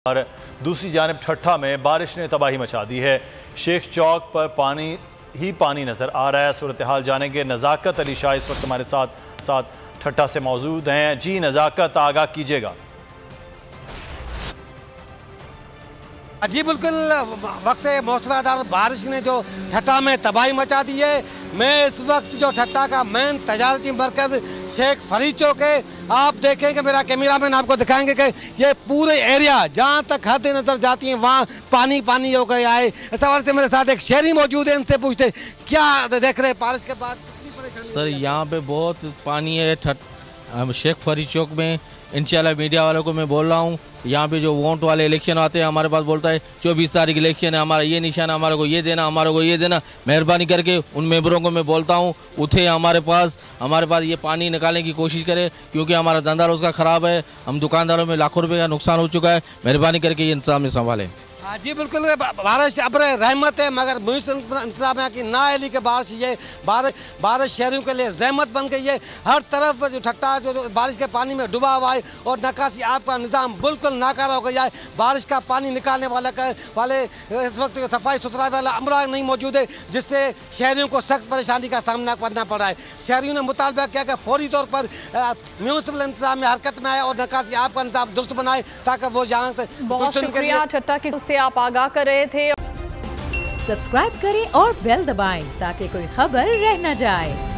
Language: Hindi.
और दूसरी जानिब ठट्ठा में बारिश ने तबाही मचा दी है। शेख चौक पर पानी ही पानी नजर आ रहा है। सूरत हाल जानेंगे। नज़ाकत अली शाह इस वक्त हमारे साथ ठट्ठा से मौजूद हैं। जी नज़ाकत, आगाह कीजिएगा। जी बिल्कुल, वक्त मूसलाधार बारिश ने जो ठट्ठा में तबाही मचा दी है। मैं इस वक्त जो ठट्ठा का मेन तजारती मरकज शेख फरीद चौक है, आप देखेंगे, मेरा कैमरामैन आपको दिखाएंगे कि ये पूरे एरिया जहाँ तक हदें नजर जाती हैं वहाँ पानी पानी हो गया है। इस हवाले से मेरे साथ एक शहरी मौजूद है, इनसे पूछते क्या देख रहे हैं बारिश के बाद कितनी परेशानी? सर यहाँ पे बहुत पानी है शेख फरीद चौक में। इंशाल्लाह मीडिया वालों को मैं बोल रहा हूँ, यहाँ पे जो वोट वाले इलेक्शन आते हैं हमारे पास, बोलता है 24 तारीख इलेक्शन है, हमारा ये निशान, हमारे को ये देना, हमारे को ये देना। मेहरबानी करके उन मेंबरों को मैं बोलता हूँ उठे हमारे पास ये पानी निकालने की कोशिश करें, क्योंकि हमारा धंधा रोजगार ख़राब है। हम दुकानदारों में लाखों रुपये का नुकसान हो चुका है। मेहरबानी करके ये इंतजाम में संभालें। जी बिल्कुल, बारिश अबर रहमत है, मगर इंतजाम की नाअहली के बारिश ये बारिश शहरियों के लिए जहमत बन गई है। हर तरफ जो ठट्ठा जो बारिश के पानी में डूबा हुआ है और निकासी आपका निज़ाम बिल्कुल नाकारा हो गया है। बारिश का पानी निकालने वाले इस वक्त सफाई सुथराई वाला अमला नहीं मौजूद है, जिससे शहरियों को सख्त परेशानी का सामना करना पड़ रहा है। शहरियों ने मुतालबा किया कि फौरी तौर पर म्यूनसिपल इंतजाम में हरकत में आए और निकासी आपका निज़ाम दुरुस्त बनाए, ताकि वो यहाँ बहुत शुक्रिया ठट्ठा की से आप आगाह कर रहे थे। सब्सक्राइब करें और बेल दबाएं ताकि कोई खबर रह न जाए।